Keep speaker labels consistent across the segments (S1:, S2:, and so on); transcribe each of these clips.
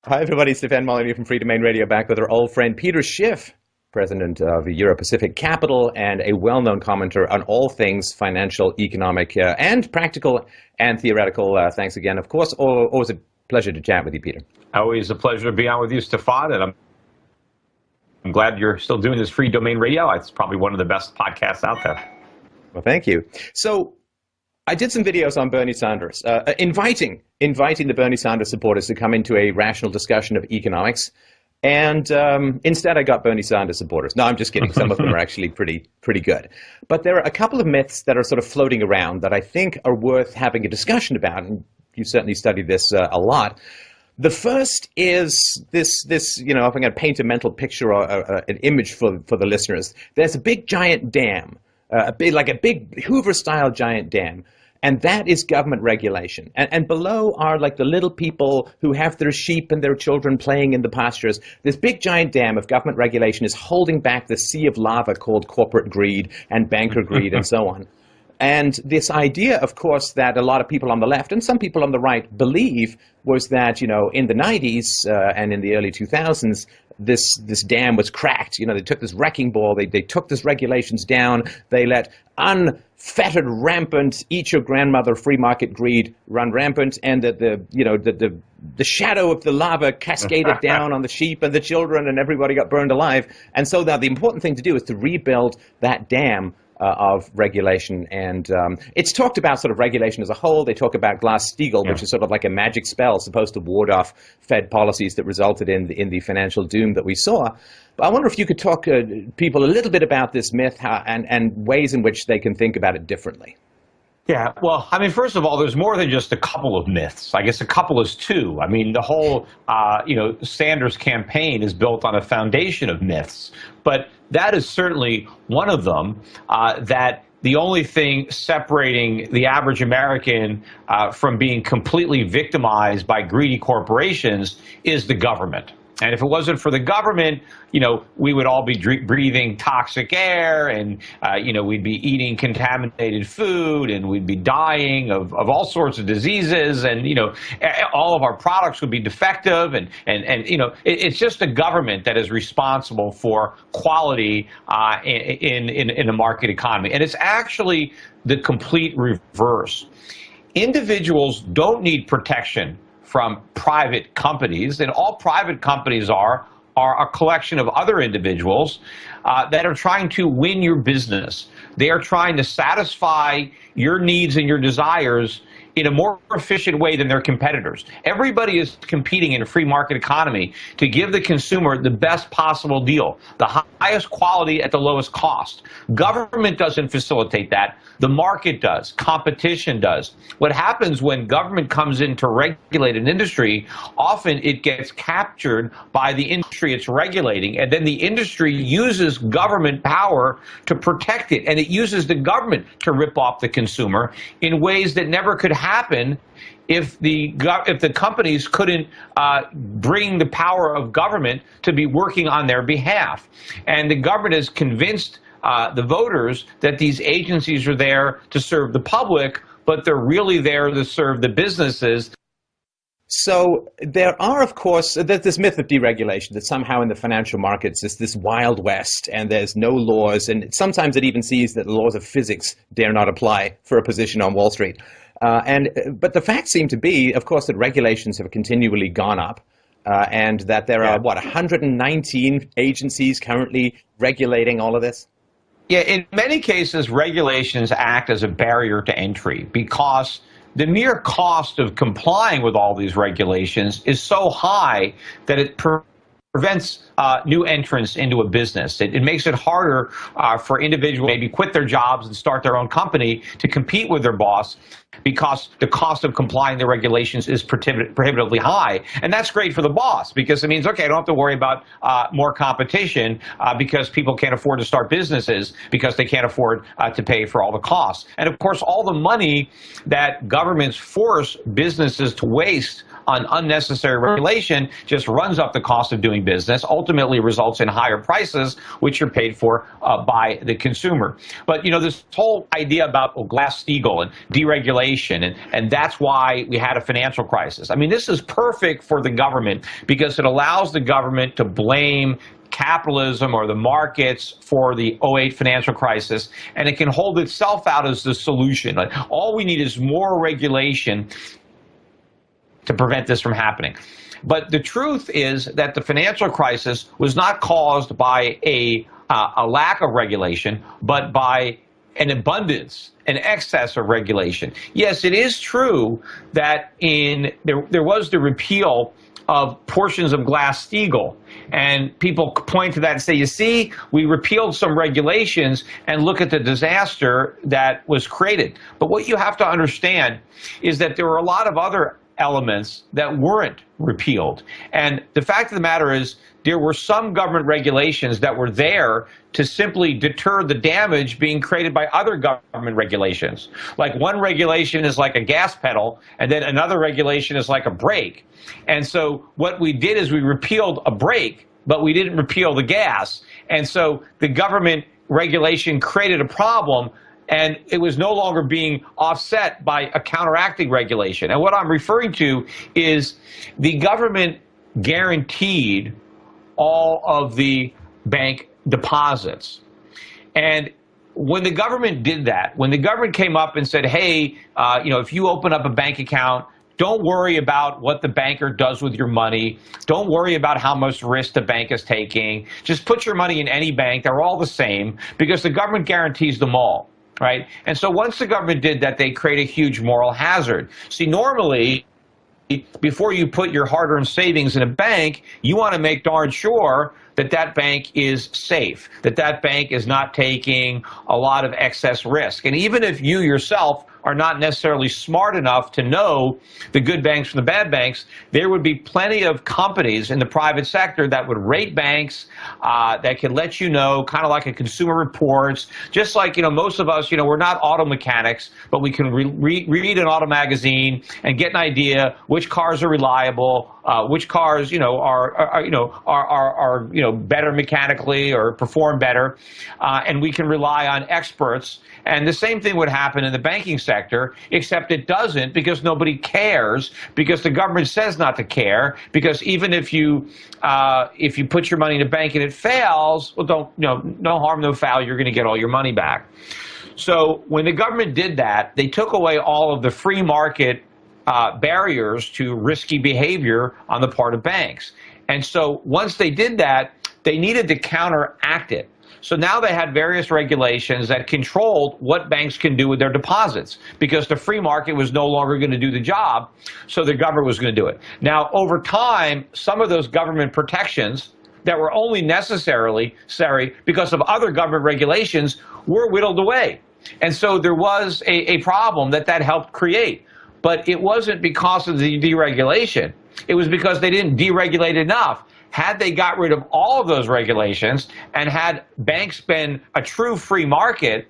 S1: Hi, everybody. Stefan Molyneux from Free Domain Radio back with our old friend Peter Schiff, president of Euro-Pacific Capital and a well-known commenter on all things financial, economic, and practical and theoretical. Thanks again. Of course, always a pleasure to chat with you, Peter.
S2: Always a pleasure to be on with you, Stefan, and I'm glad you're still doing this Free Domain Radio. It's probably one of the best podcasts out there.
S1: Well, thank you. So I did some videos on Bernie Sanders, inviting the Bernie Sanders supporters to come into a rational discussion of economics. And instead, I got Bernie Sanders supporters. No, I'm just kidding. Some of them are actually pretty good. But there are a couple of myths that are sort of floating around that I think are worth having a discussion about. And you certainly studied this a lot. The first is this, if I'm going to paint a mental picture or an image for the listeners, there's a big giant dam. Like a big Hoover-style giant dam, and that is government regulation. And below are like the little people who have their sheep and their children playing in the pastures. This big giant dam of government regulation is holding back the sea of lava called corporate greed and banker greed and so on. And this idea, of course, that a lot of people on the left and some people on the right believe was that, in the 90s and in the early 2000s, this dam was cracked. They took this wrecking ball, they took these regulations down, they let unfettered, rampant, eat your grandmother free market greed run rampant, and the shadow of the lava cascaded down on the sheep and the children, and everybody got burned alive. And so now the important thing to do is to rebuild that dam of regulation, and it's talked about sort of regulation as a whole. They talk about Glass-Steagall, which is sort of like a magic spell supposed to ward off Fed policies that resulted in the financial doom that we saw. But I wonder if you could talk to people a little bit about this myth and ways in which they can think about it differently.
S2: Yeah, well, first of all, there's more than just a couple of myths. I guess a couple is two. The whole, Sanders campaign is built on a foundation of myths. But that is certainly one of them, that the only thing separating the average American from being completely victimized by greedy corporations is the government. And if it wasn't for the government, we would all be breathing toxic air, and, we'd be eating contaminated food, and we'd be dying of all sorts of diseases, and, all of our products would be defective. And it's just the government that is responsible for quality in a market economy. And it's actually the complete reverse. Individuals don't need protection from private companies, and all private companies are a collection of other individuals that are trying to win your business. They are trying to satisfy your needs and your desires in a more efficient way than their competitors. Everybody is competing in a free market economy to give the consumer the best possible deal, the highest quality at the lowest cost. Government doesn't facilitate that. The market does. Competition does. What happens when government comes in to regulate an industry, often it gets captured by the industry it's regulating, and then the industry uses government power to protect it, and it uses the government to rip off the consumer in ways that never could happen if the companies couldn't bring the power of government to be working on their behalf. And the government has convinced the voters that these agencies are there to serve the public, but they're really there to serve the businesses.
S1: So there are, of course, there's this myth of deregulation, that somehow in the financial markets it's this Wild West and there's no laws, and sometimes it even sees that the laws of physics dare not apply for a position on Wall Street. But the facts seem to be, of course, that regulations have continually gone up, and that there are, 119 agencies currently regulating all of this?
S2: Yeah, in many cases, regulations act as a barrier to entry because the mere cost of complying with all these regulations is so high that it prevents new entrants into a business. It makes it harder for individuals to maybe quit their jobs and start their own company to compete with their boss because the cost of complying the regulations is prohibitively high. And that's great for the boss because it means, okay, I don't have to worry about more competition because people can't afford to start businesses because they can't afford to pay for all the costs. And of course, all the money that governments force businesses to waste on unnecessary regulation just runs up the cost of doing business, ultimately results in higher prices, which are paid for by the consumer. But, this whole idea about Glass-Steagall and deregulation, and that's why we had a financial crisis. I mean, this is perfect for the government because it allows the government to blame capitalism or the markets for the '08 financial crisis, and it can hold itself out as the solution. Like, all we need is more regulation to prevent this from happening. But the truth is that the financial crisis was not caused by a lack of regulation, but by an abundance, an excess of regulation. Yes, it is true that there was the repeal of portions of Glass-Steagall, and people point to that and say, you see, we repealed some regulations and look at the disaster that was created. But what you have to understand is that there were a lot of other elements that weren't repealed. And the fact of the matter is there were some government regulations that were there to simply deter the damage being created by other government regulations. Like one regulation is like a gas pedal, and then another regulation is like a brake. And so what we did is we repealed a brake, but we didn't repeal the gas. And so the government regulation created a problem, and it was no longer being offset by a counteracting regulation. And what I'm referring to is the government guaranteed all of the bank deposits. And when the government did that, when the government came up and said, hey, if you open up a bank account, don't worry about what the banker does with your money. Don't worry about how much risk the bank is taking. Just put your money in any bank. They're all the same because the government guarantees them all. Right? And so once the government did that, they create a huge moral hazard. See, normally, before you put your hard-earned savings in a bank, you want to make darn sure that that bank is safe, that that bank is not taking a lot of excess risk. And even if you yourself are not necessarily smart enough to know the good banks from the bad banks, there would be plenty of companies in the private sector that would rate banks, that could let you know, kind of like a Consumer Reports, just like, most of us, we're not auto mechanics, but we can read an auto magazine and get an idea which cars are reliable, which cars, are better mechanically or perform better, and we can rely on experts. And the same thing would happen in the banking sector, except it doesn't because nobody cares, because the government says not to care, because even if you put your money in a bank and it fails, well, no harm, no foul, you're going to get all your money back. So when the government did that, they took away all of the free market barriers to risky behavior on the part of banks. And so once they did that, they needed to counteract it. So now they had various regulations that controlled what banks can do with their deposits because the free market was no longer going to do the job, so the government was going to do it. Now, over time, some of those government protections that were only necessary because of other government regulations were whittled away. And so there was a problem that helped create. But it wasn't because of the deregulation. It was because they didn't deregulate enough. Had they got rid of all of those regulations and had banks been a true free market,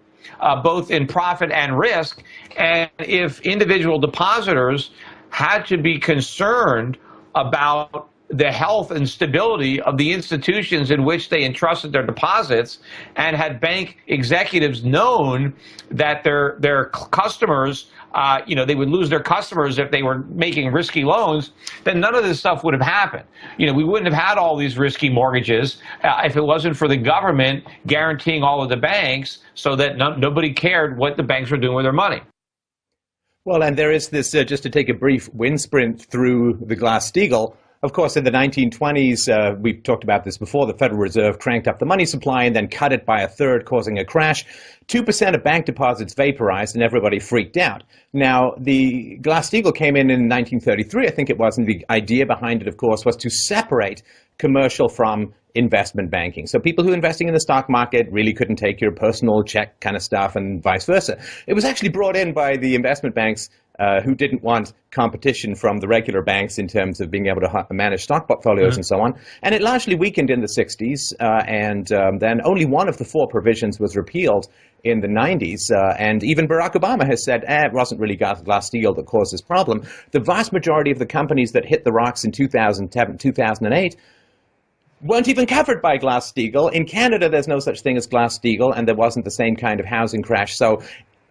S2: both in profit and risk, and if individual depositors had to be concerned about the health and stability of the institutions in which they entrusted their deposits, and had bank executives known that their customers, they would lose their customers if they were making risky loans, then none of this stuff would have happened. We wouldn't have had all these risky mortgages if it wasn't for the government guaranteeing all of the banks so that nobody cared what the banks were doing with their money.
S1: Well, and there is this, just to take a brief wind sprint through the Glass-Steagall. Of course, in the 1920s, we've talked about this before, the Federal Reserve cranked up the money supply and then cut it by a third, causing a crash. 2% of bank deposits vaporized and everybody freaked out. Now, the Glass-Steagall came in 1933, I think it was, and the idea behind it, of course, was to separate commercial from investment banking. So people who are investing in the stock market really couldn't take your personal check kind of stuff and vice versa. It was actually brought in by the investment banks who didn't want competition from the regular banks in terms of being able to manage stock portfolios and so on. And it largely weakened in the 60s, and then only one of the 4 provisions was repealed in the 90s. And even Barack Obama has said, it wasn't really Glass-Steagall that caused this problem. The vast majority of the companies that hit the rocks in 2008 weren't even covered by Glass-Steagall. In Canada, there's no such thing as Glass-Steagall, and there wasn't the same kind of housing crash. So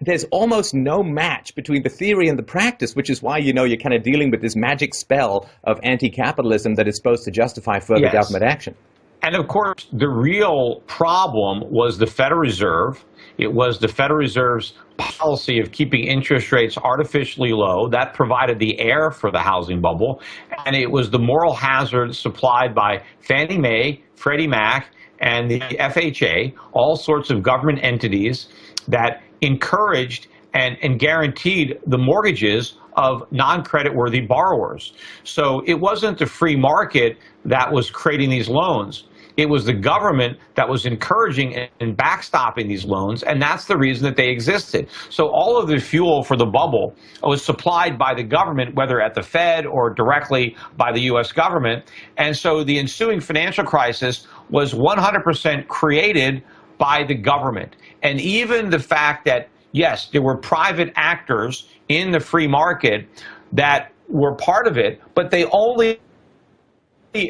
S1: there's almost no match between the theory and the practice, which is why, you're kind of dealing with this magic spell of anti-capitalism that is supposed to justify further government action.
S2: And of course, the real problem was the Federal Reserve. It was the Federal Reserve's policy of keeping interest rates artificially low. That provided the air for the housing bubble. And it was the moral hazard supplied by Fannie Mae, Freddie Mac, and the FHA, all sorts of government entities that encouraged and guaranteed the mortgages of non-credit-worthy borrowers. So it wasn't the free market that was creating these loans. It was the government that was encouraging and backstopping these loans, and that's the reason that they existed. So all of the fuel for the bubble was supplied by the government, whether at the Fed or directly by the U.S. government. And so the ensuing financial crisis was 100% created by the government. And even the fact that, yes, there were private actors in the free market that were part of it, but they only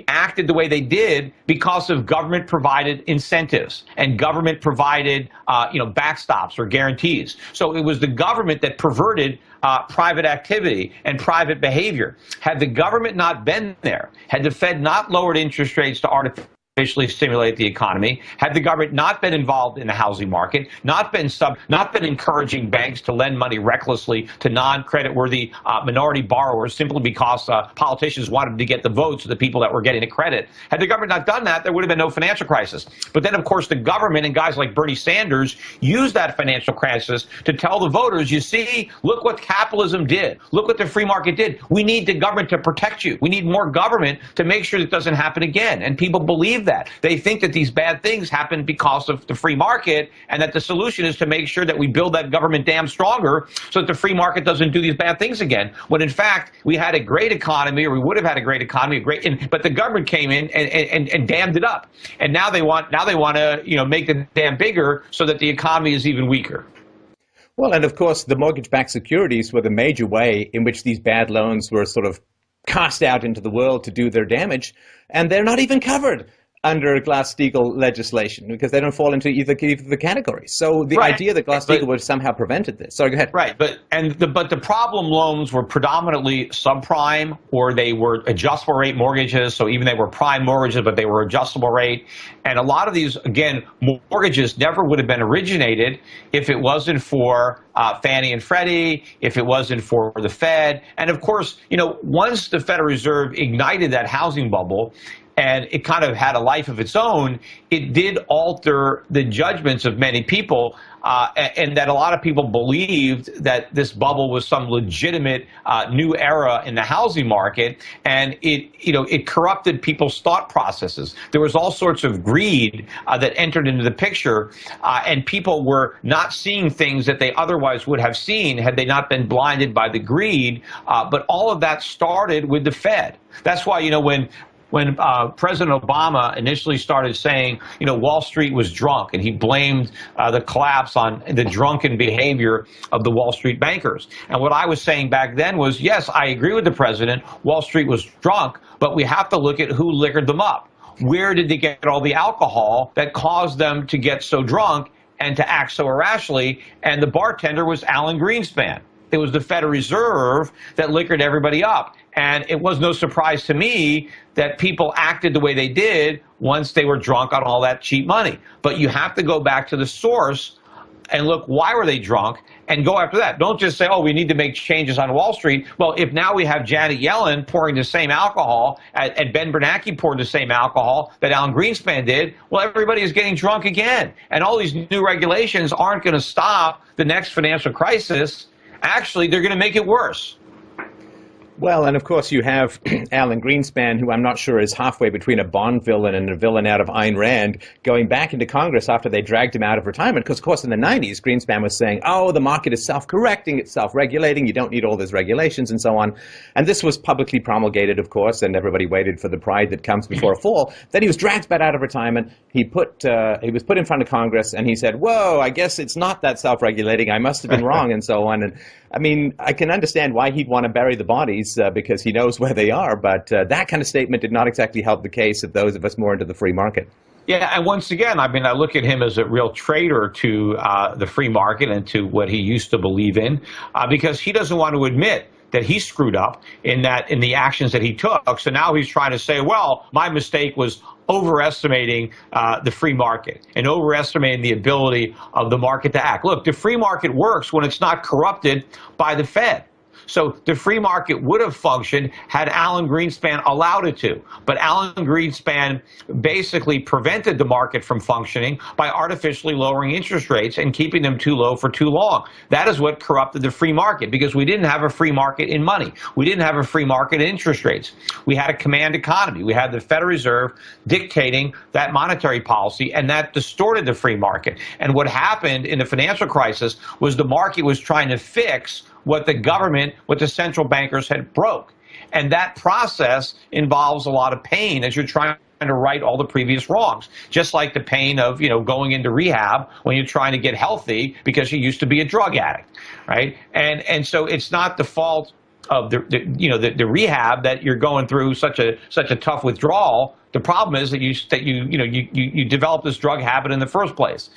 S2: acted the way they did because of government-provided incentives and government-provided, backstops or guarantees. So it was the government that perverted private activity and private behavior. Had the government not been there, had the Fed not lowered interest rates to artificially stimulate the economy, had the government not been involved in the housing market, not been encouraging banks to lend money recklessly to non-credit-worthy minority borrowers simply because politicians wanted to get the votes of the people that were getting the credit. Had the government not done that, there would have been no financial crisis. But then, of course, the government and guys like Bernie Sanders used that financial crisis to tell the voters, you see, look what capitalism did. Look what the free market did. We need the government to protect you. We need more government to make sure that doesn't happen again. And people believe that. They think that these bad things happen because of the free market, and that the solution is to make sure that we build that government dam stronger so that the free market doesn't do these bad things again. When in fact, we had a great economy, or we would have had a great economy, but the government came in and dammed it up. And now they want to make the dam bigger so that the economy is even weaker.
S1: Well, and of course, the mortgage-backed securities were the major way in which these bad loans were sort of cast out into the world to do their damage, and they're not even covered under Glass-Steagall legislation because they don't fall into either of the categories. So the idea that Glass-Steagall would have somehow prevented this. Sorry, go ahead.
S2: Right, but the problem loans were predominantly subprime, or they were adjustable rate mortgages. So even they were prime mortgages, but they were adjustable rate. And a lot of these, again, mortgages never would have been originated if it wasn't for Fannie and Freddie, if it wasn't for the Fed. And of course, once the Federal Reserve ignited that housing bubble, and it kind of had a life of its own, it did alter the judgments of many people, and that a lot of people believed that this bubble was some legitimate new era in the housing market, and it corrupted people's thought processes. There was all sorts of greed that entered into the picture, and people were not seeing things that they otherwise would have seen had they not been blinded by the greed. But all of that started with the Fed. That's why, when President Obama initially started saying, Wall Street was drunk, and he blamed the collapse on the drunken behavior of the Wall Street bankers. And what I was saying back then was, yes, I agree with the president, Wall Street was drunk, but we have to look at who liquored them up. Where did they get all the alcohol that caused them to get so drunk and to act so irrationally? And the bartender was Alan Greenspan. It was the Federal Reserve that liquored everybody up. And it was no surprise to me that people acted the way they did once they were drunk on all that cheap money. But you have to go back to the source and look, why were they drunk, and go after that. Don't just say, oh, we need to make changes on Wall Street. Well, if now we have Janet Yellen pouring the same alcohol and Ben Bernanke pouring the same alcohol that Alan Greenspan did, well, everybody is getting drunk again. And all these new regulations aren't going to stop the next financial crisis. Actually, they're going to make it worse.
S1: Well, and of course you have Alan Greenspan, who I'm not sure is halfway between a Bond villain and a villain out of Ayn Rand, going back into Congress after they dragged him out of retirement. Because, of course, in the 90s, Greenspan was saying, oh, the market is self-correcting, it's self-regulating, you don't need all those regulations and so on. And this was publicly promulgated, of course, and everybody waited for the pride that comes before a fall. Then he was dragged back out of retirement. He was put in front of Congress, and he said, whoa, I guess it's not that self-regulating, I must have been wrong, and so on. And I mean, I can understand why he'd want to bury the bodies because he knows where they are, but that kind of statement did not exactly help the case of those of us more into the free market.
S2: Yeah, and once again, I mean, I look at him as a real traitor to the free market and to what he used to believe in, because he doesn't want to admit that he screwed up in the actions that he took. So now he's trying to say, well, my mistake was overestimating the free market and overestimating the ability of the market to act. Look, the free market works when it's not corrupted by the Fed. So the free market would have functioned had Alan Greenspan allowed it to. But Alan Greenspan basically prevented the market from functioning by artificially lowering interest rates and keeping them too low for too long. That is what corrupted the free market, because we didn't have a free market in money. We didn't have a free market in interest rates. We had a command economy. We had the Federal Reserve dictating that monetary policy, and that distorted the free market. And what happened in the financial crisis was the market was trying to fix what the government, what the central bankers had broke. And that process involves a lot of pain as you're trying to right all the previous wrongs. Just like the pain of, going into rehab when you're trying to get healthy because you used to be a drug addict, right? And so it's not the fault of the rehab that you're going through such a tough withdrawal. The problem is that you develop this drug habit in the first place.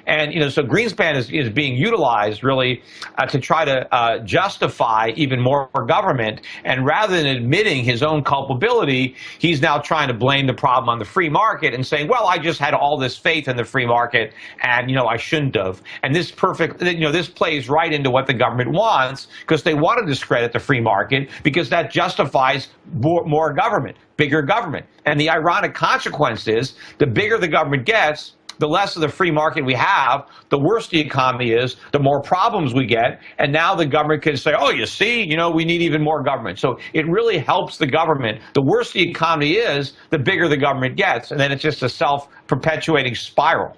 S2: And so Greenspan is being utilized really to try to justify even more government. And rather than admitting his own culpability, he's now trying to blame the problem on the free market and saying, well, I just had all this faith in the free market and I shouldn't have. And this this plays right into what the government wants, because they want to discredit the free market because that justifies more government, bigger government. And the ironic consequence is the bigger the government gets, the less of the free market we have, the worse the economy is, the more problems we get. And now the government can say, oh, you see, we need even more government. So it really helps the government. The worse the economy is, the bigger the government gets. And then it's just a self-perpetuating spiral.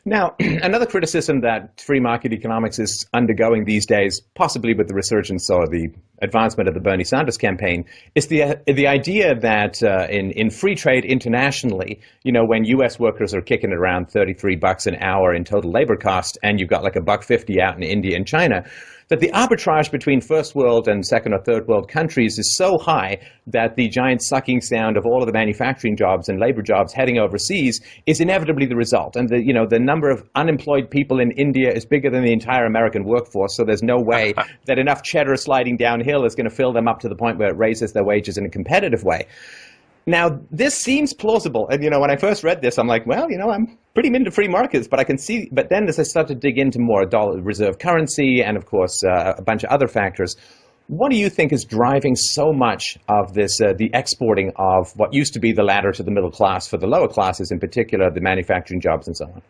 S1: Now, another criticism that free market economics is undergoing these days, possibly with the resurgence or the advancement of the Bernie Sanders campaign, is the idea that in free trade internationally, when U.S. workers are kicking it around $33 an hour in total labor cost, and you've got like $1.50 out in India and China, that the arbitrage between first world and second or third world countries is so high that the giant sucking sound of all of the manufacturing jobs and labor jobs heading overseas is inevitably the result. And the number of unemployed people in India is bigger than the entire American workforce, so there's no way that enough cheddar sliding downhill is going to fill them up to the point where it raises their wages in a competitive way. Now, this seems plausible. And, when I first read this, I'm like, well, I'm pretty into free markets, but I can see. But then as I start to dig into more dollar reserve currency and, of course, a bunch of other factors, what do you think is driving so much of this, the exporting of what used to be the ladder to the middle class for the lower classes, in particular, the manufacturing jobs and so on?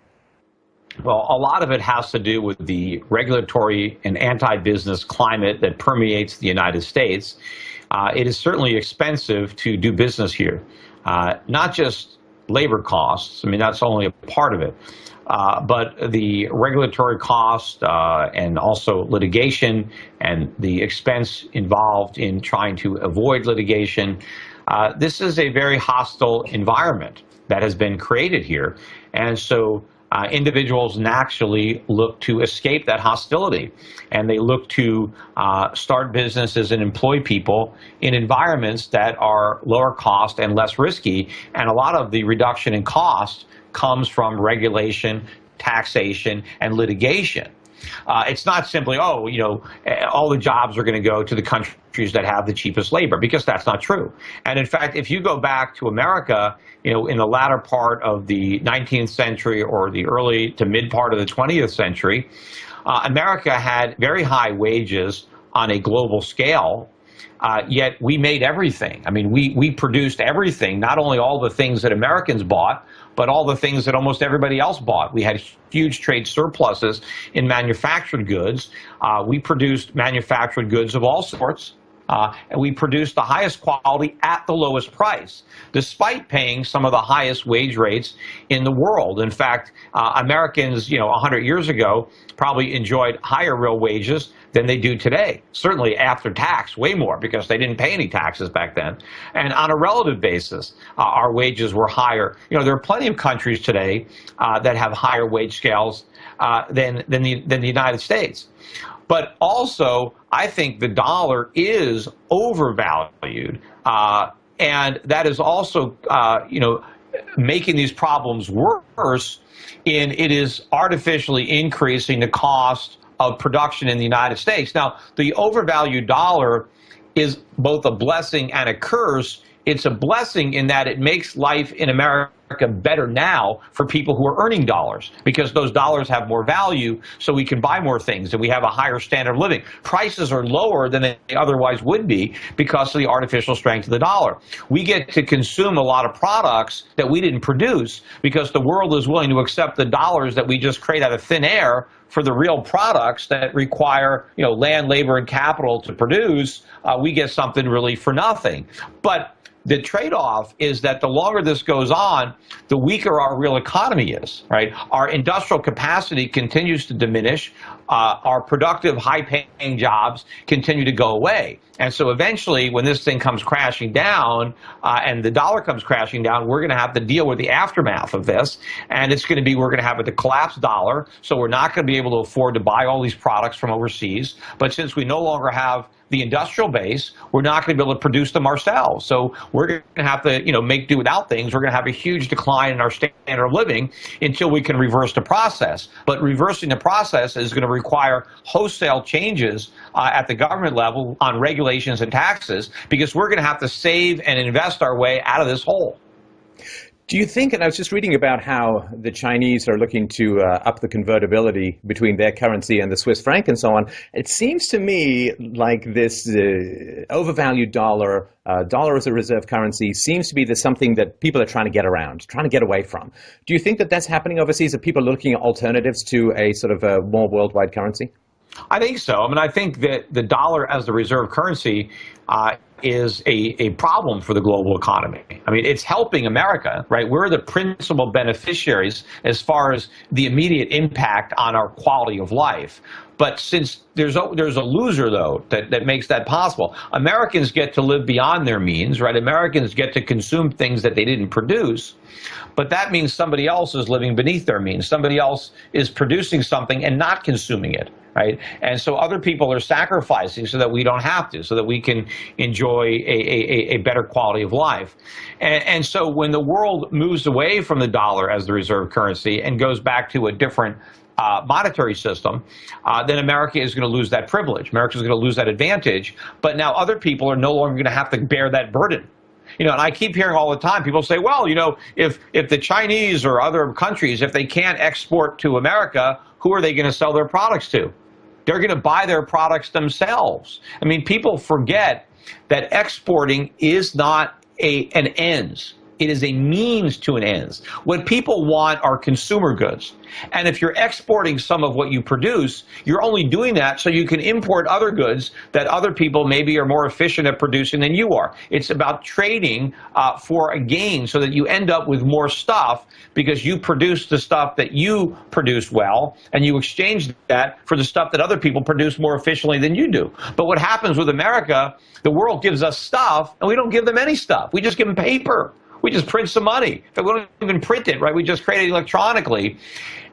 S2: Well, a lot of it has to do with the regulatory and anti-business climate that permeates the United States. It is certainly expensive to do business here, not just labor costs. I mean, that's only a part of it, but the regulatory cost and also litigation and the expense involved in trying to avoid litigation. This is a very hostile environment that has been created here. And so individuals naturally look to escape that hostility, and they look to start businesses and employ people in environments that are lower cost and less risky. And a lot of the reduction in cost comes from regulation, taxation, and litigation. It's not simply, all the jobs are going to go to the countries that have the cheapest labor, because that's not true. And in fact, if you go back to America, in the latter part of the 19th century or the early to mid part of the 20th century, America had very high wages on a global scale. Yet we made everything. I mean, we produced everything, not only all the things that Americans bought, but all the things that almost everybody else bought. We had huge trade surpluses in manufactured goods. We produced manufactured goods of all sorts, and we produce the highest quality at the lowest price, despite paying some of the highest wage rates in the world. In fact, Americans, 100 years ago, probably enjoyed higher real wages than they do today. Certainly after tax, way more, because they didn't pay any taxes back then. And on a relative basis, our wages were higher. There are plenty of countries today that have higher wage scales than the United States. But also, I think the dollar is overvalued, and that is also, making these problems worse. In it is artificially increasing the cost of production in the United States. Now, the overvalued dollar is both a blessing and a curse. It's a blessing in that it makes life in America better now for people who are earning dollars, because those dollars have more value, so we can buy more things and we have a higher standard of living. Prices are lower than they otherwise would be because of the artificial strength of the dollar. We get to consume a lot of products that we didn't produce because the world is willing to accept the dollars that we just create out of thin air for the real products that require, land, labor, and capital to produce. We get something really for nothing. But the trade-off is that the longer this goes on, the weaker our real economy is, right? Our industrial capacity continues to diminish. Our productive, high-paying jobs continue to go away. And so eventually, when this thing comes crashing down and the dollar comes crashing down, we're going to have to deal with the aftermath of this. And it's going to be, we're going to have a collapsed dollar. So we're not going to be able to afford to buy all these products from overseas. But since we no longer have the industrial base, we're not going to be able to produce them ourselves. So we're going to have to, make do without things. We're going to have a huge decline in our standard of living until we can reverse the process. But reversing the process is going to require wholesale changes at the government level on regulations and taxes, because we're going to have to save and invest our way out of this hole.
S1: Do you think, and I was just reading about how the Chinese are looking to up the convertibility between their currency and the Swiss franc and so on, it seems to me like this overvalued dollar as a reserve currency seems to be something that people are trying to get around, trying to get away from. Do you think that that's happening overseas? Are people looking at alternatives to a sort of a more worldwide currency?
S2: I think so. I mean, I think that the dollar as the reserve currency is a problem for the global economy. I mean, it's helping America, right? We're the principal beneficiaries as far as the immediate impact on our quality of life. But since there's a loser, though, that makes that possible. Americans get to live beyond their means, right? Americans get to consume things that they didn't produce. But that means somebody else is living beneath their means. Somebody else is producing something and not consuming it, right? And so other people are sacrificing so that we don't have to, so that we can enjoy a better quality of life. And so when the world moves away from the dollar as the reserve currency and goes back to a different monetary system, then America is going to lose that privilege. America is going to lose that advantage. But now other people are no longer going to have to bear that burden. And I keep hearing all the time, people say, well, if the Chinese or other countries, if they can't export to America, who are they going to sell their products to? They're going to buy their products themselves. I mean, people forget that exporting is not an ends. It is a means to an ends. What people want are consumer goods. And if you're exporting some of what you produce, you're only doing that so you can import other goods that other people maybe are more efficient at producing than you are. It's about trading for a gain so that you end up with more stuff because you produce the stuff that you produce well, and you exchange that for the stuff that other people produce more efficiently than you do. But what happens with America, the world gives us stuff, and we don't give them any stuff. We just give them paper. We just print some money. We don't even print it, right? We just create it electronically.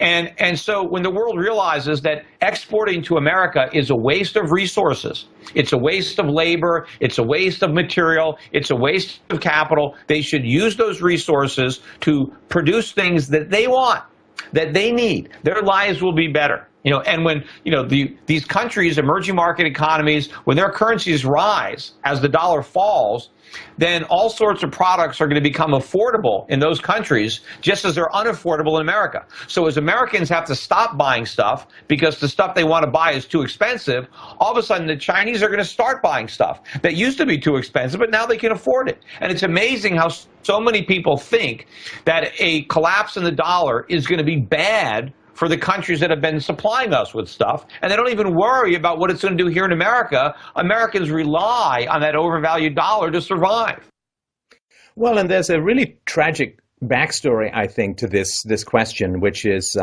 S2: And so when the world realizes that exporting to America is a waste of resources, it's a waste of labor, it's a waste of material, it's a waste of capital, they should use those resources to produce things that they want, that they need. Their lives will be better. And when, these countries, emerging market economies, when their currencies rise as the dollar falls, then all sorts of products are going to become affordable in those countries, just as they're unaffordable in America. So as Americans have to stop buying stuff because the stuff they want to buy is too expensive, all of a sudden the Chinese are going to start buying stuff that used to be too expensive, but now they can afford it. And it's amazing how so many people think that a collapse in the dollar is going to be bad for the countries that have been supplying us with stuff, and they don't even worry about what it's going to do here in America. Americans rely on that overvalued dollar to survive.
S1: Well, and there's a really tragic backstory, I think, to this question, which is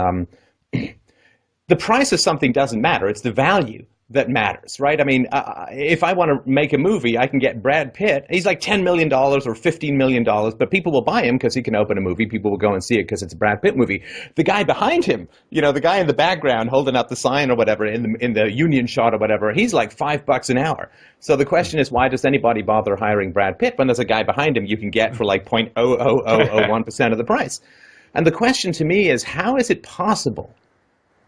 S1: the price of something doesn't matter. It's the value that matters, right? I mean, if I want to make a movie, I can get Brad Pitt. He's like $10 million or $15 million, but people will buy him because he can open a movie. People will go and see it because it's a Brad Pitt movie. The guy behind him, you know, the guy in the background holding up the sign or whatever in the union shot or whatever, he's like $5 an hour. So the question is, why does anybody bother hiring Brad Pitt when there's a guy behind him you can get for like 0.00001% of the price? And the question to me is, how is it possible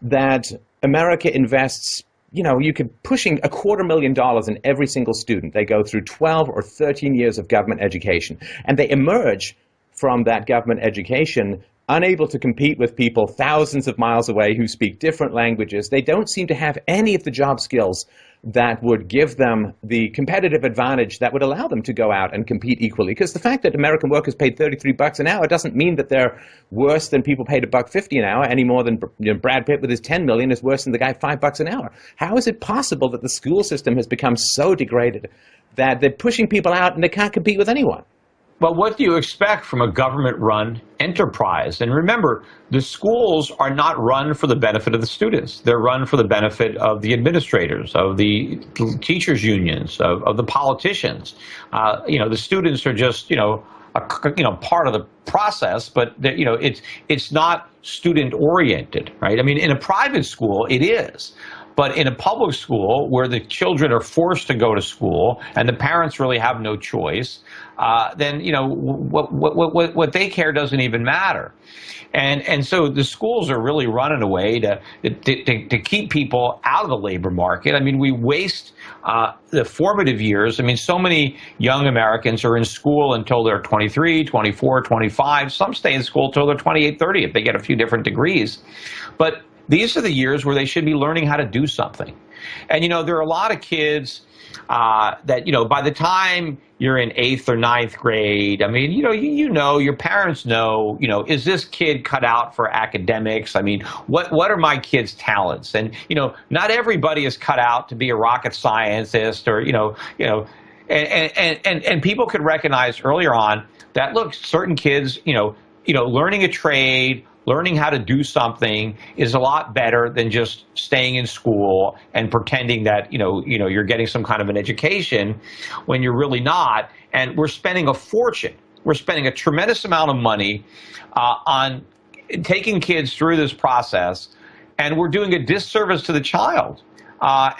S1: that America invests, you know, you could pushing $250,000 in every single student. They go through 12 or 13 years of government education, and they emerge from that government education unable to compete with people thousands of miles away who speak different languages. They don't seem to have any of the job skills that would give them the competitive advantage that would allow them to go out and compete equally. Because the fact that American workers paid $33 an hour doesn't mean that they're worse than people paid $1.50 an hour, any more than, you know, Brad Pitt with his $10 million is worse than the guy $5 an hour. How is it possible that the school system has become so degraded that they're pushing people out and they can't compete with anyone?
S2: Well, what do you expect from a government-run enterprise? And remember, the schools are not run for the benefit of the students. They're run for the benefit of the administrators, of the teachers' unions, of the politicians. You know, the students are just, you know, part of the process, but you know, it's not student-oriented, right? I mean, in a private school, it is. But in a public school where the children are forced to go to school and the parents really have no choice, then, you know, what they care doesn't even matter. And so the schools are really run in a way to keep people out of the labor market. I mean, we waste the formative years. I mean, so many young Americans are in school until they're 23, 24, 25. Some stay in school until they're 28, 30 if they get a few different degrees. But these are the years where they should be learning how to do something. And, you know, there are a lot of kids that, you know, by the time you're in 8th or 9th grade, I mean, you know, your parents know, you know, is this kid cut out for academics? I mean, what are my kids' talents? And, you know, not everybody is cut out to be a rocket scientist or, and people could recognize earlier on that, look, certain kids, learning a trade, learning how to do something is a lot better than just staying in school and pretending that, you're getting some kind of an education when you're really not. And we're spending a fortune. We're spending a tremendous amount of money on taking kids through this process, and we're doing a disservice to the child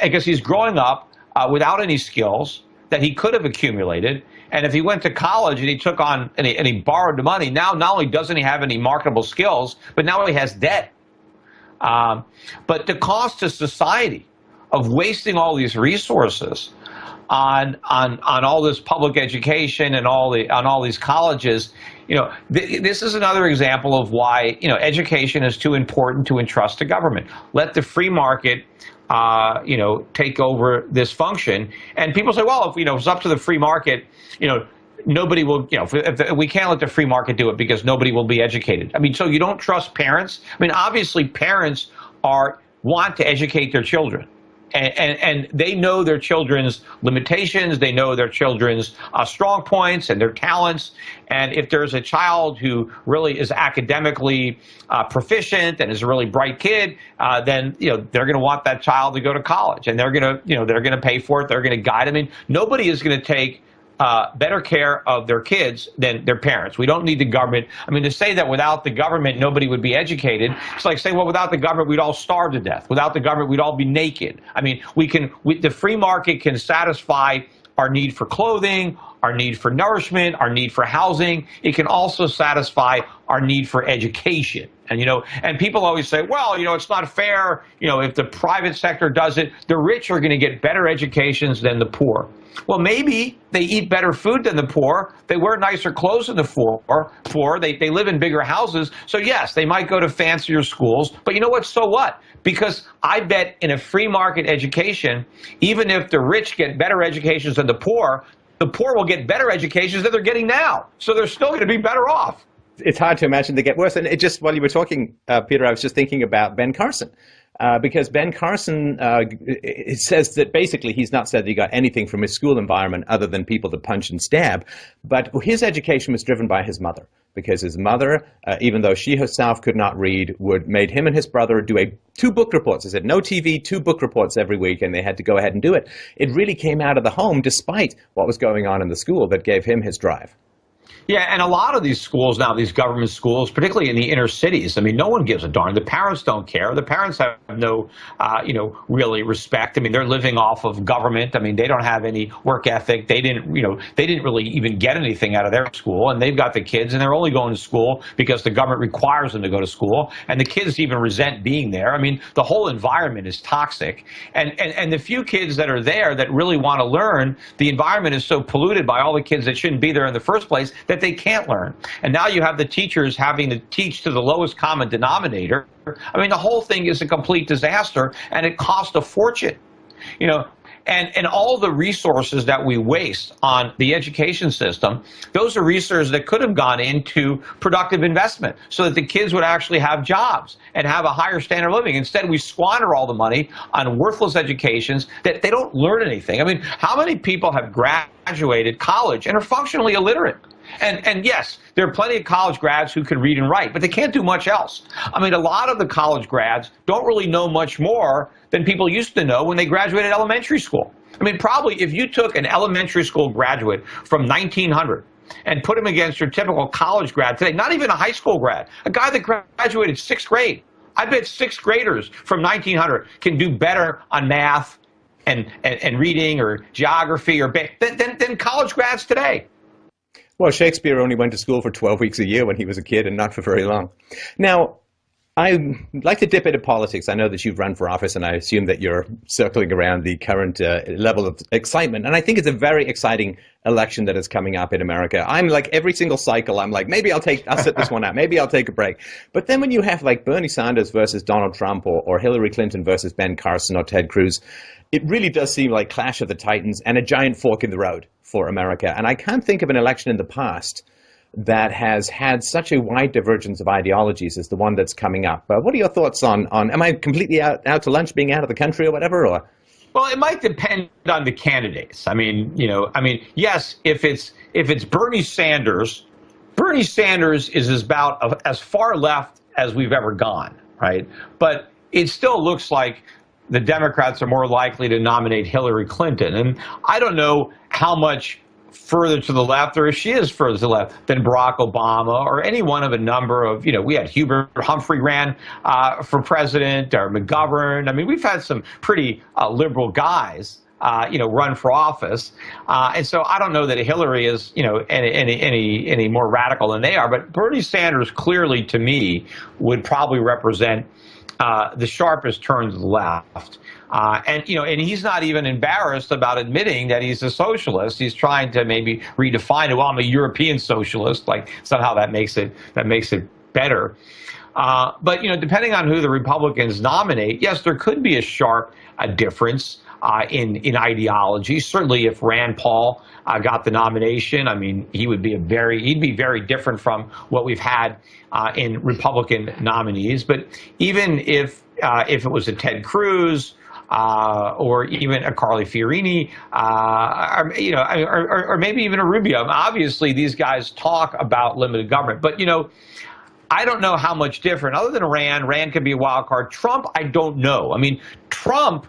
S2: because he's growing up without any skills that he could have accumulated. And if he went to college and he took on and he borrowed the money, now not only doesn't he have any marketable skills, but now he has debt. But the cost to society of wasting all these resources on all this public education and on all these colleges, this is another example of why education is too important to entrust to government. Let the free market take over this function. And people say, well, if it's up to the free market, nobody will, if we can't let the free market do it because nobody will be educated. I mean, so you don't trust parents? I mean, obviously parents want to educate their children. And they know their children's limitations. They know their children's strong points and their talents. And if there's a child who really is academically proficient and is a really bright kid, then they're going to want that child to go to college, and they're going to pay for it. They're going to guide them. I mean, nobody is going to take better care of their kids than their parents. We don't need the government. I mean, to say that without the government, nobody would be educated, it's like saying, well, without the government, we'd all starve to death. Without the government, we'd all be naked. I mean, the free market can satisfy our need for clothing, our need for nourishment, our need for housing. It can also satisfy our need for education. And, and people always say, well, it's not fair. If the private sector does it, the rich are going to get better educations than the poor. Well, maybe they eat better food than the poor. They wear nicer clothes than the poor. They live in bigger houses. So, yes, they might go to fancier schools. But you know what? So what? Because I bet in a free market education, even if the rich get better educations than the poor will get better educations than they're getting now. So they're still going to be better off.
S1: it's hard to imagine they get worse. And it just, while you were talking, Peter, I was just thinking about Ben Carson. Because Ben Carson it says that basically he's not said that he got anything from his school environment other than people to punch and stab. But his education was driven by his mother, because his mother, even though she herself could not read, made him and his brother do two book reports. He said no TV, 2 book reports every week, and they had to go ahead and do it. It really came out of the home, despite what was going on in the school, that gave him his drive.
S2: Yeah, and a lot of these schools now, these government schools, particularly in the inner cities, I mean, no one gives a darn. The parents don't care. The parents have no, really respect. I mean, they're living off of government. I mean, they don't have any work ethic. They didn't really even get anything out of their school, and they've got the kids, and they're only going to school because the government requires them to go to school, and the kids even resent being there. I mean, the whole environment is toxic, and the few kids that are there that really want to learn, the environment is so polluted by all the kids that shouldn't be there in the first place that they can't learn. And now you have the teachers having to teach to the lowest common denominator. I mean, the whole thing is a complete disaster, and it costs a fortune. And all the resources that we waste on the education system, those are resources that could have gone into productive investment so that the kids would actually have jobs and have a higher standard of living. Instead, we squander all the money on worthless educations that they don't learn anything. I mean, how many people have graduated college and are functionally illiterate? And yes, there are plenty of college grads who can read and write, but they can't do much else. I mean, a lot of the college grads don't really know much more than people used to know when they graduated elementary school. I mean, probably if you took an elementary school graduate from 1900 and put him against your typical college grad today, not even a high school grad, a guy that graduated 6th grade, I bet 6th graders from 1900 can do better on math and reading or geography than college grads today.
S1: Well, Shakespeare only went to school for 12 weeks a year when he was a kid, and not for very long. Now, I like to dip into politics. I know that you've run for office, and I assume that you're circling around the current level of excitement. And I think it's a very exciting election that is coming up in America. I'm like, every single cycle, I'm like, maybe I'll sit this one out. Maybe I'll take a break. But then when you have like Bernie Sanders versus Donald Trump, or Hillary Clinton versus Ben Carson or Ted Cruz, it really does seem like Clash of the Titans and a giant fork in the road for America. And I can't think of an election in the past that has had such a wide divergence of ideologies as the one that's coming up. What are your thoughts on am I completely out to lunch, being out of the country or whatever? Or?
S2: Well, it might depend on the candidates. I mean, yes, if it's Bernie Sanders is about as far left as we've ever gone, right? But it still looks like the Democrats are more likely to nominate Hillary Clinton. And I don't know how much further to the left, or if she is further to the left, than Barack Obama or any one of a number of, we had Hubert Humphrey ran for president, or McGovern. I mean, we've had some pretty liberal guys, run for office. And so I don't know that Hillary is, any more radical than they are. But Bernie Sanders clearly, to me, would probably represent the sharpest turn to the left. And he's not even embarrassed about admitting that he's a socialist. He's trying to maybe redefine it. Well, I'm a European socialist. Like somehow that makes it better. But depending on who the Republicans nominate, yes, there could be a sharp difference in ideology. Certainly, if Rand Paul got the nomination, I mean, he'd be very different from what we've had in Republican nominees. But even if it was a Ted Cruz, or even a Carly Fiorina, or maybe even a Rubio. Obviously, these guys talk about limited government, but I don't know how much different. Other than Rand, could be a wild card. Trump, I don't know. I mean, Trump.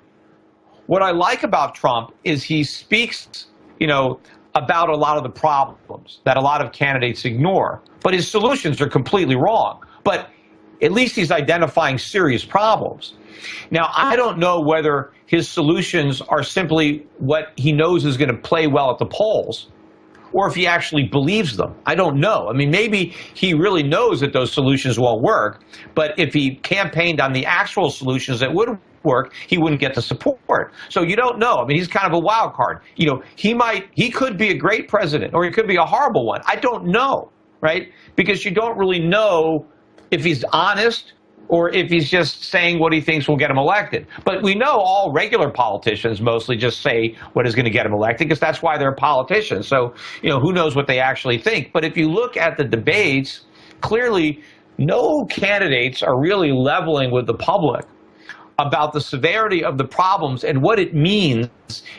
S2: What I like about Trump is he speaks, about a lot of the problems that a lot of candidates ignore, but his solutions are completely wrong. But at least he's identifying serious problems. Now, I don't know whether his solutions are simply what he knows is going to play well at the polls, or if he actually believes them. I don't know. I mean, maybe he really knows that those solutions won't work, but if he campaigned on the actual solutions that would work, he wouldn't get the support. So you don't know. I mean, he's kind of a wild card. He could be a great president, or he could be a horrible one. I don't know, right? Because you don't really know if he's honest or if he's just saying what he thinks will get him elected. But we know all regular politicians mostly just say what is going to get him elected, because that's why they're politicians. So, who knows what they actually think. But if you look at the debates clearly no candidates are really leveling with the public about the severity of the problems and what it means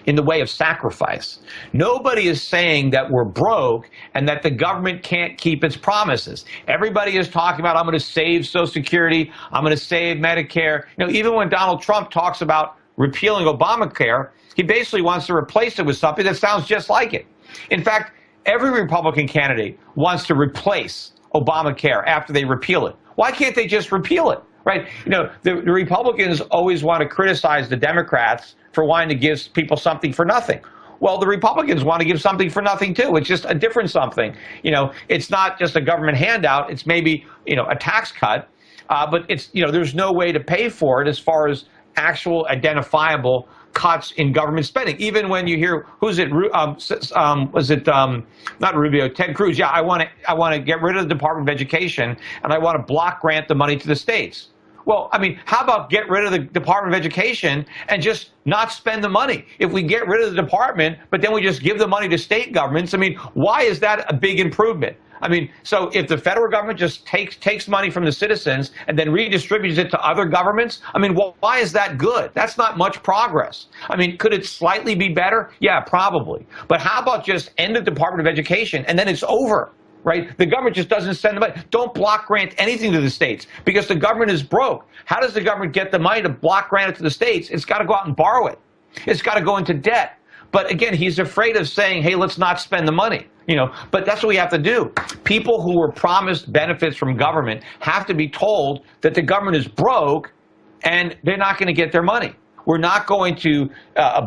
S2: in the way of sacrifice. Nobody is saying that we're broke and that the government can't keep its promises. Everybody is talking about, I'm going to save Social Security, I'm going to save Medicare. You know, even when Donald Trump talks about repealing Obamacare, he basically wants to replace it with something that sounds just like it. In fact, every Republican candidate wants to replace Obamacare after they repeal it. Why can't they just repeal it? Right? You know, the Republicans always want to criticize the Democrats for wanting to give people something for nothing. Well, the Republicans want to give something for nothing, too. It's just a different something. You know, it's not just a government handout. It's maybe, you know, a tax cut. But it's, you know, there's no way to pay for it as far as actual identifiable cuts in government spending. Even when you hear, who's it, was it not Rubio, Ted Cruz? Yeah, I want to get rid of the Department of Education, and I want to block grant the money to the states. Well, I mean, how about get rid of the Department of Education and just not spend the money? If we get rid of the department, but then we just give the money to state governments, I mean, why is that a big improvement? I mean, so if the federal government just takes money from the citizens and then redistributes it to other governments, I mean, why is that good? That's not much progress. I mean, could it slightly be better? Yeah, probably. But how about just end the Department of Education and then it's over? Right? The government just doesn't send the money. Don't block grant anything to the states because the government is broke. How does the government get the money to block grant it to the states? It's got to go out and borrow it. It's got to go into debt. But again, he's afraid of saying, hey, let's not spend the money. You know, but that's what we have to do. People who were promised benefits from government have to be told that the government is broke and they're not going to get their money. We're not going to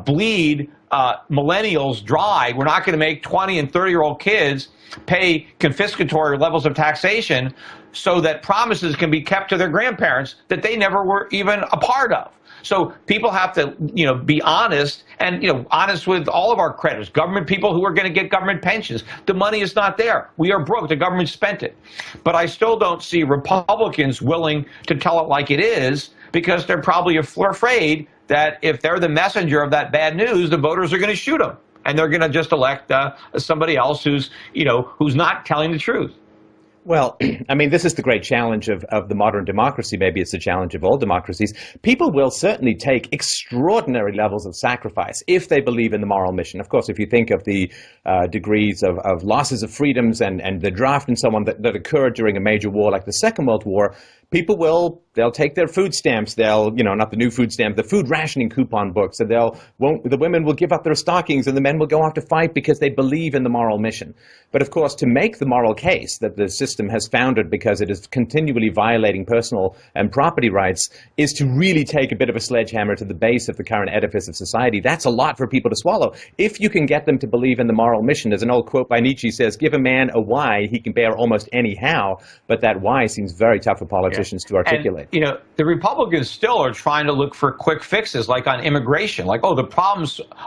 S2: bleed millennials dry. We're not going to make 20 and 30-year-old kids pay confiscatory levels of taxation so that promises can be kept to their grandparents that they never were even a part of. So people have to, you know, be honest and, you know, honest with all of our creditors, government people who are going to get government pensions. The money is not there. We are broke. The government spent it. But I still don't see Republicans willing to tell it like it is because they're probably afraid that if they're the messenger of that bad news, the voters are going to shoot them. And they're going to just elect somebody else who's, you know, who's not telling the truth.
S1: Well, I mean, this is the great challenge of the modern democracy. Maybe it's the challenge of all democracies. People will certainly take extraordinary levels of sacrifice if they believe in the moral mission. Of course, if you think of the degrees of losses of freedoms and the draft and so on that occurred during a major war like the Second World War, people they'll take their food stamps, they'll, you know, not the new food stamps, the food rationing coupon books, and the women will give up their stockings and the men will go off to fight because they believe in the moral mission. But of course, to make the moral case that the system has foundered because it is continually violating personal and property rights is to really take a bit of a sledgehammer to the base of the current edifice of society. That's a lot for people to swallow. If you can get them to believe in the moral mission, as an old quote by Nietzsche says, give a man a why, he can bear almost any how, but that why seems very tough for politicians to articulate.
S2: And, you know, the Republicans still are trying to look for quick fixes, like on immigration. Like, oh,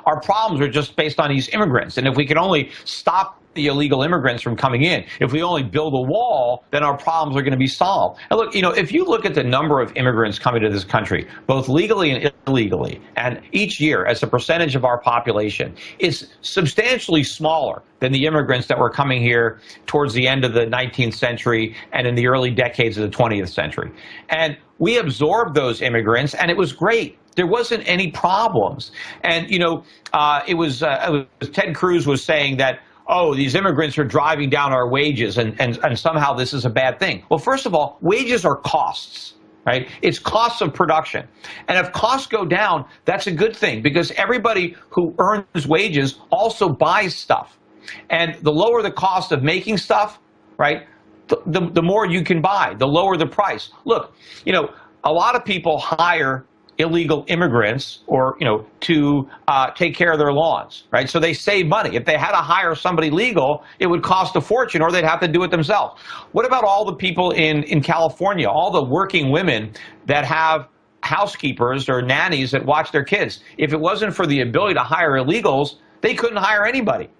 S2: our problems are just based on these immigrants. And if we can only stop the illegal immigrants from coming in, if we only build a wall, then our problems are going to be solved. And look, you know, if you look at the number of immigrants coming to this country, both legally and illegally, and each year as a percentage of our population, it's substantially smaller than the immigrants that were coming here towards the end of the 19th century and in the early decades of the 20th century. And we absorbed those immigrants, and it was great. There wasn't any problems. And, you know, it was Ted Cruz was saying that, oh, these immigrants are driving down our wages and somehow this is a bad thing. Well, first of all, wages are costs, right? It's costs of production. And if costs go down, that's a good thing because everybody who earns wages also buys stuff. And the lower the cost of making stuff, right, the more you can buy, the lower the price. Look, you know, a lot of people hire illegal immigrants or, you know, to take care of their lawns, right? So they save money. If they had to hire somebody legal, it would cost a fortune or they'd have to do it themselves. What about all the people in California, all the working women that have housekeepers or nannies that watch their kids? If it wasn't for the ability to hire illegals, they couldn't hire anybody.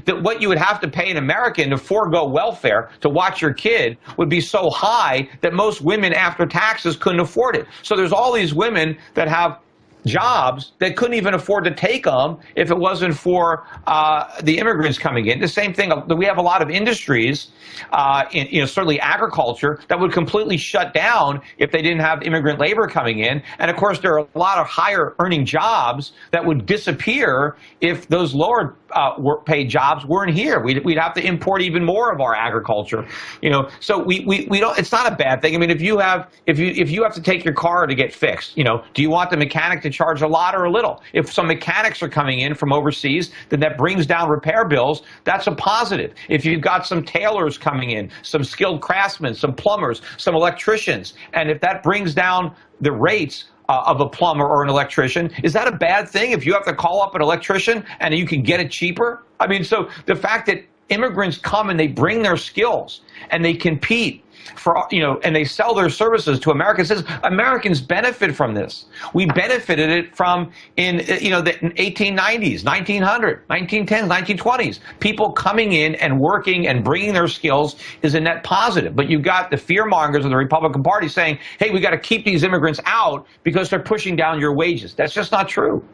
S2: What you would have to pay an American to forego welfare to watch your kid would be so high that most women after taxes couldn't afford it. So there's all these women that have jobs that couldn't even afford to take them if it wasn't for the immigrants coming in. The same thing, we have a lot of industries, certainly agriculture, that would completely shut down if they didn't have immigrant labor coming in. And of course, there are a lot of higher earning jobs that would disappear if those lower paid jobs weren't here. We'd have to import even more of our agriculture. So we don't. It's not a bad thing. I mean, if you have to take your car to get fixed, do you want the mechanic to charge a lot or a little? If some mechanics are coming in from overseas, then that brings down repair bills. That's a positive. If you've got some tailors coming in, some skilled craftsmen, some plumbers, some electricians, and if that brings down the rates of a plumber or an electrician, is that a bad thing if you have to call up an electrician and you can get it cheaper? I mean, so the fact that immigrants come and they bring their skills and they compete for, and they sell their services to Americans. Americans benefit from this. We benefited it from in the 1890s, 1900, 1910s, 1920s. People coming in and working and bringing their skills is a net positive. But you've got the fear mongers of the Republican Party saying, hey, we got to keep these immigrants out because they're pushing down your wages. That's just not true.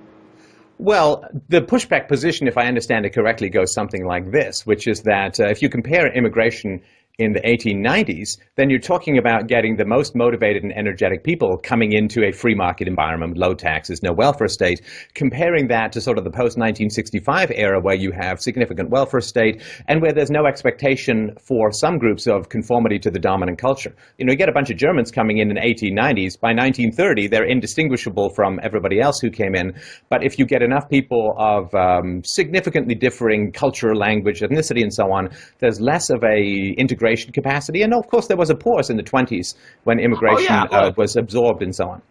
S1: Well, the pushback position, if I understand it correctly, goes something like this, which is that if you compare immigration in the 1890s, then you're talking about getting the most motivated and energetic people coming into a free market environment, low taxes, no welfare state, comparing that to sort of the post-1965 era where you have significant welfare state and where there's no expectation for some groups of conformity to the dominant culture. You get a bunch of Germans coming in the 1890s. By 1930, they're indistinguishable from everybody else who came in. But if you get enough people of significantly differing culture, language, ethnicity, and so on, there's less of a integration capacity. And of course, there was a pause in the 20s when immigration was absorbed and so on.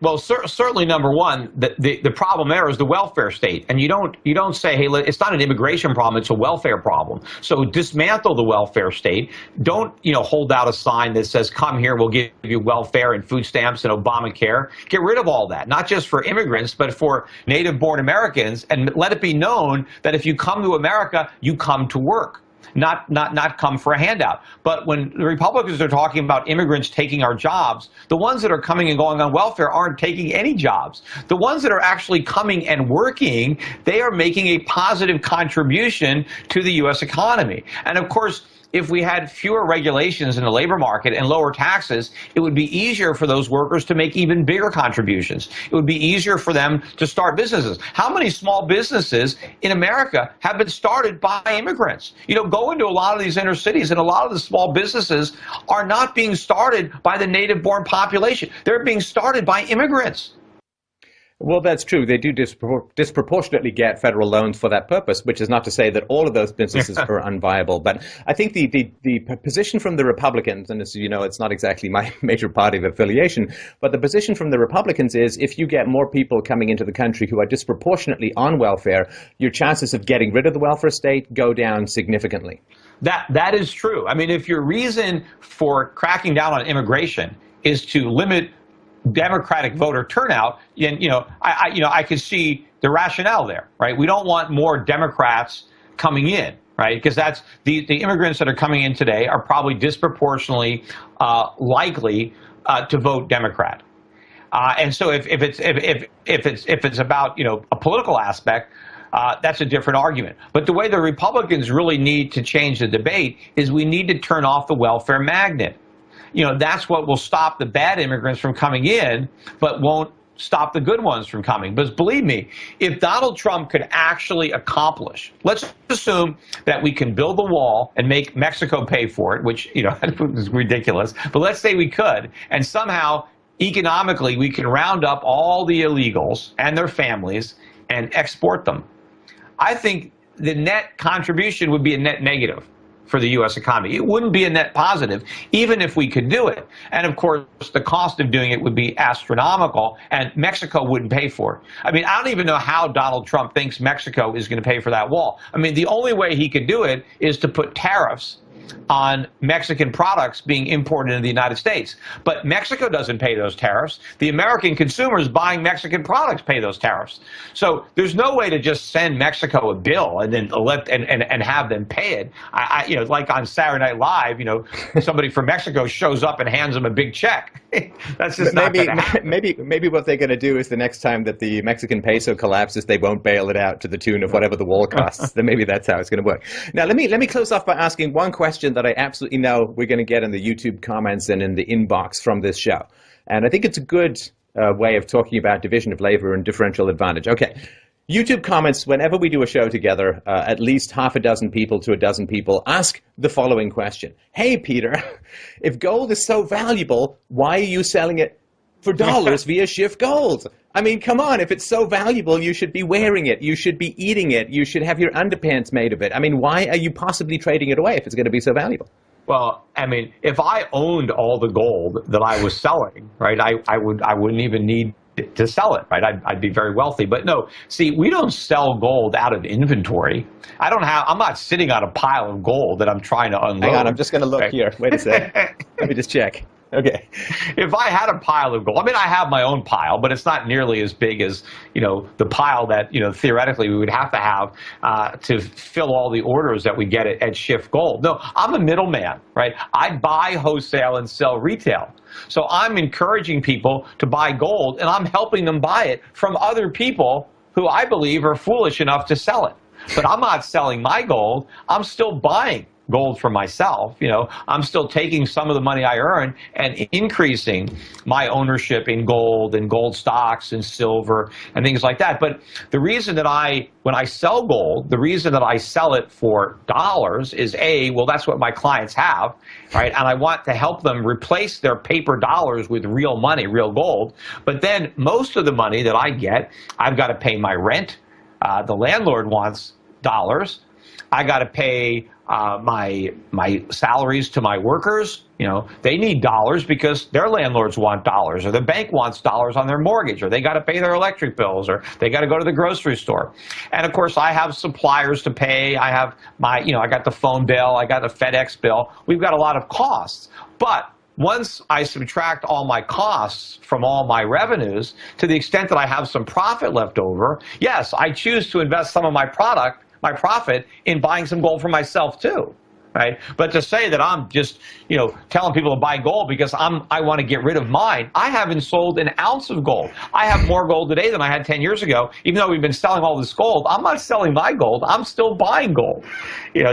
S2: Well, certainly, number one, the problem there is the welfare state, and you don't say, hey, it's not an immigration problem; it's a welfare problem. So dismantle the welfare state. Don't hold out a sign that says, "Come here, we'll give you welfare and food stamps and Obamacare." Get rid of all that, not just for immigrants, but for native-born Americans, and let it be known that if you come to America, you come to work. Not come for a handout. But when the Republicans are talking about immigrants taking our jobs, the ones that are coming and going on welfare aren't taking any jobs. The ones that are actually coming and working, they are making a positive contribution to the U.S. economy. And of course, if we had fewer regulations in the labor market and lower taxes, it would be easier for those workers to make even bigger contributions. It would be easier for them to start businesses. How many small businesses in America have been started by immigrants? Go into a lot of these inner cities, and a lot of the small businesses are not being started by the native-born population. They're being started by immigrants.
S1: Well, that's true. They do disproportionately get federal loans for that purpose, which is not to say that all of those businesses are unviable. But I think the position from the Republicans, and as you know, it's not exactly my major party of affiliation, but the position from the Republicans is if you get more people coming into the country who are disproportionately on welfare, your chances of getting rid of the welfare state go down significantly.
S2: That is true. I mean, if your reason for cracking down on immigration is to limit Democratic voter turnout, and I could see the rationale there, right? We don't want more Democrats coming in, right? Because that's the immigrants that are coming in today are probably disproportionately likely to vote Democrat. And so if it's about a political aspect, that's a different argument. But the way the Republicans really need to change the debate is we need to turn off the welfare magnet. That's what will stop the bad immigrants from coming in, but won't stop the good ones from coming. But believe me, if Donald Trump could actually accomplish, let's assume that we can build the wall and make Mexico pay for it, which, is ridiculous. But let's say we could, and somehow economically we can round up all the illegals and their families and export them. I think the net contribution would be a net negative for the U.S. economy. It wouldn't be a net positive, even if we could do it. And of course, the cost of doing it would be astronomical, and Mexico wouldn't pay for it. I mean, I don't even know how Donald Trump thinks Mexico is going to pay for that wall. I mean, the only way he could do it is to put tariffs on Mexican products being imported into the United States. But Mexico doesn't pay those tariffs. The American consumers buying Mexican products pay those tariffs. So there's no way to just send Mexico a bill and then and have them pay it. Like on Saturday Night Live, somebody from Mexico shows up and hands them a big check. That's just not going to happen.
S1: Maybe what they're going to do is the next time that the Mexican peso collapses, they won't bail it out to the tune of whatever the wall costs. Then maybe that's how it's going to work. Now, let me close off by asking one question that I absolutely know we're going to get in the YouTube comments and in the inbox from this show. And I think it's a good way of talking about division of labor and differential advantage. Okay. YouTube comments, whenever we do a show together, at least half a dozen people to a dozen people ask the following question. Hey, Peter, if gold is so valuable, why are you selling it for dollars via Schiff Gold? I mean, come on, if it's so valuable, you should be wearing it. You should be eating it. You should have your underpants made of it. I mean, why are you possibly trading it away if it's going to be so valuable?
S2: Well, I mean, if I owned all the gold that I was selling, right, I wouldn't even need to sell it, right? I'd be very wealthy. But no, see, we don't sell gold out of inventory. I'm not sitting on a pile of gold that I'm trying to unload.
S1: Hang on, I'm just going to look here. Wait a sec. Let me just check. Okay.
S2: If I had a pile of gold, I mean, I have my own pile, but it's not nearly as big as, the pile that, theoretically we would have to fill all the orders that we get at Schiff Gold. No, I'm a middleman, right? I buy wholesale and sell retail. So I'm encouraging people to buy gold, and I'm helping them buy it from other people who I believe are foolish enough to sell it. But I'm not selling my gold. I'm still buying gold for myself. I'm still taking some of the money I earn and increasing my ownership in gold and gold stocks and silver and things like that. But the reason that when I sell gold, the reason that I sell it for dollars is well, that's what my clients have, right? And I want to help them replace their paper dollars with real money, real gold. But then most of the money that I get, I've got to pay my rent. The landlord wants dollars. I got to pay my salaries to my workers. They need dollars because their landlords want dollars, or the bank wants dollars on their mortgage, or they got to pay their electric bills, or they got to go to the grocery store. And of course, I have suppliers to pay. I have I got the phone bill. I got the FedEx bill. We've got a lot of costs. But once I subtract all my costs from all my revenues, to the extent that I have some profit left over, yes, I choose to invest some of my profit in buying some gold for myself too, right? But to say that I'm just, telling people to buy gold because I want to get rid of mine, I haven't sold an ounce of gold. I have more gold today than I had 10 years ago. Even though we've been selling all this gold, I'm not selling my gold. I'm still buying gold,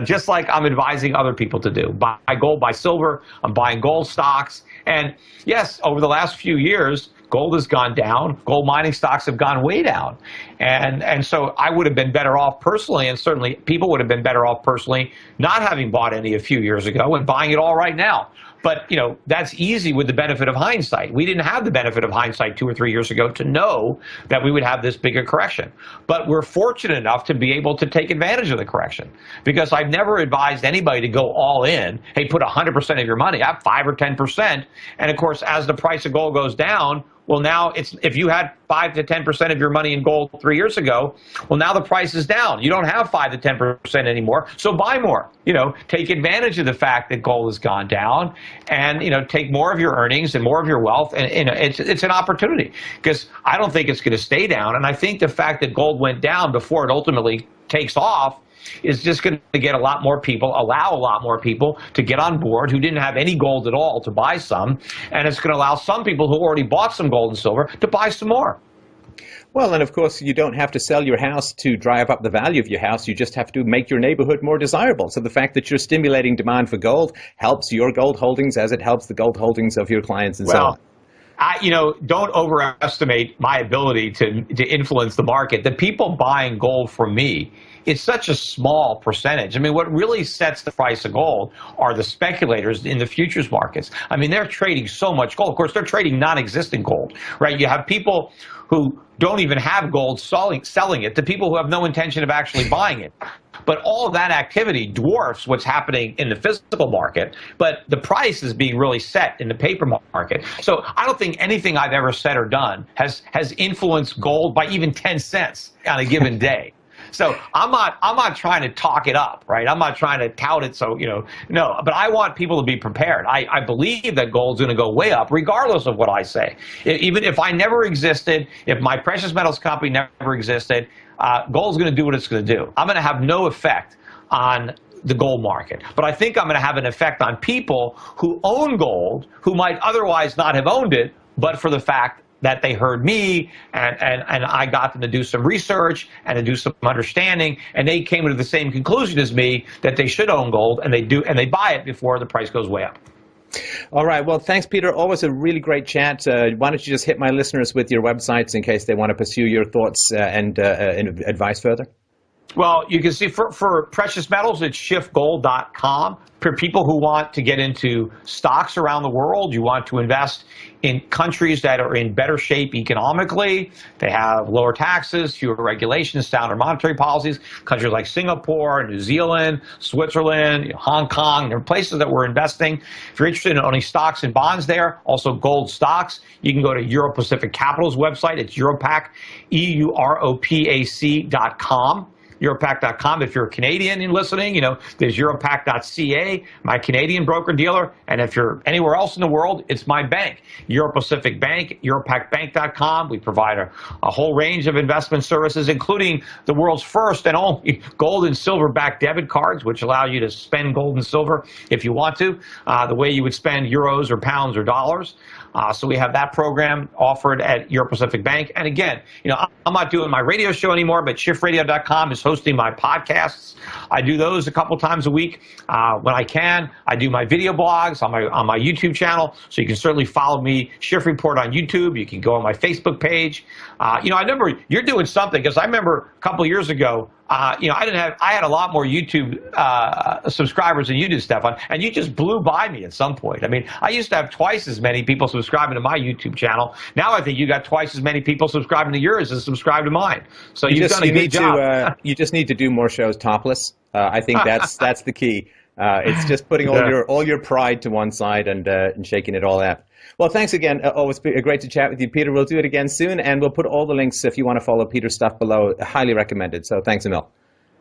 S2: just like I'm advising other people to do. Buy gold, buy silver. I'm buying gold stocks. And yes, over the last few years, gold has gone down. Gold mining stocks have gone way down. And so I would have been better off personally, and certainly people would have been better off personally not having bought any a few years ago and buying it all right now. But, that's easy with the benefit of hindsight. We didn't have the benefit of hindsight 2 or 3 years ago to know that we would have this bigger correction. But we're fortunate enough to be able to take advantage of the correction, because I've never advised anybody to go all in. Hey, put 100% of your money. I have 5 or 10%. And of course, as the price of gold goes down, well, now if you had 5 to 10% of your money in gold 3 years ago, well, now the price is down. You don't have 5 to 10% anymore, so buy more. Take advantage of the fact that gold has gone down, and take more of your earnings and more of your wealth, and it's an opportunity, because I don't think it's going to stay down, and I think the fact that gold went down before it ultimately takes off is just going to allow a lot more people to get on board who didn't have any gold at all to buy some. And it's going to allow some people who already bought some gold and silver to buy some more.
S1: Well, and of course, you don't have to sell your house to drive up the value of your house. You just have to make your neighborhood more desirable. So the fact that you're stimulating demand for gold helps your gold holdings as it helps the gold holdings of your clients and so on.
S2: Don't overestimate my ability to influence the market. The people buying gold from me, it's such a small percentage. I mean, what really sets the price of gold are the speculators in the futures markets. I mean, they're trading so much gold. Of course, they're trading non-existent gold, right? You have people who don't even have gold selling it to people who have no intention of actually buying it. But all of that activity dwarfs what's happening in the physical market. But the price is being really set in the paper market. So I don't think anything I've ever said or done has influenced gold by even 10 cents on a given day. So I'm not trying to talk it up, right? I'm not trying to tout it. So, no, but I want people to be prepared. I believe that gold's going to go way up regardless of what I say. Even if I never existed, if my precious metals company never existed, gold's going to do what it's going to do. I'm going to have no effect on the gold market. But I think I'm going to have an effect on people who own gold, who might otherwise not have owned it, but for the fact that they heard me and I got them to do some research and to do some understanding, and they came to the same conclusion as me that they should own gold, and they buy it before the price goes way up.
S1: All right. Well, thanks, Peter. Always a really great chat. Why don't you just hit my listeners with your websites in case they want to pursue your thoughts and advice further?
S2: Well, you can see for precious metals, it's shiftgold.com. For people who want to get into stocks around the world, you want to invest in countries that are in better shape economically. They have lower taxes, fewer regulations, sounder monetary policies. Countries like Singapore, New Zealand, Switzerland, Hong Kong, there are places that we're investing. If you're interested in owning stocks and bonds there, also gold stocks, you can go to Euro Pacific Capital's website. It's Europac, EUROPAC.com. Europac.com. If you're a Canadian and listening, there's Europac.ca, my Canadian broker-dealer. And if you're anywhere else in the world, it's my bank, Euro Pacific Bank, EuropacBank.com. We provide a whole range of investment services, including the world's first and only gold and silver-backed debit cards, which allow you to spend gold and silver if you want to, the way you would spend euros or pounds or dollars. So we have that program offered at Euro Pacific Bank. And again, I'm not doing my radio show anymore, but shiftradio.com is hosting my podcasts. I do those a couple times a week when I can. I do my video blogs on my YouTube channel, so you can certainly follow me, Schiff Report on YouTube. You can go on my Facebook page. I remember you're doing something, because I remember a couple years ago, I had a lot more YouTube subscribers than you did, Stefan, and you just blew by me at some point. I mean, I used to have twice as many people subscribing to my YouTube channel. Now I think you got twice as many people subscribing to yours as subscribe to mine. So you've done a good job.
S1: You just need to do more shows topless. I think that's the key. It's just putting all your pride to one side and shaking it all out. Well, thanks again. Always great to chat with you, Peter. We'll do it again soon, and we'll put all the links if you want to follow Peter's stuff below. Highly recommended. So thanks, Emil.
S2: All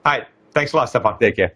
S2: right. Thanks a lot, Stefan.
S1: Take care.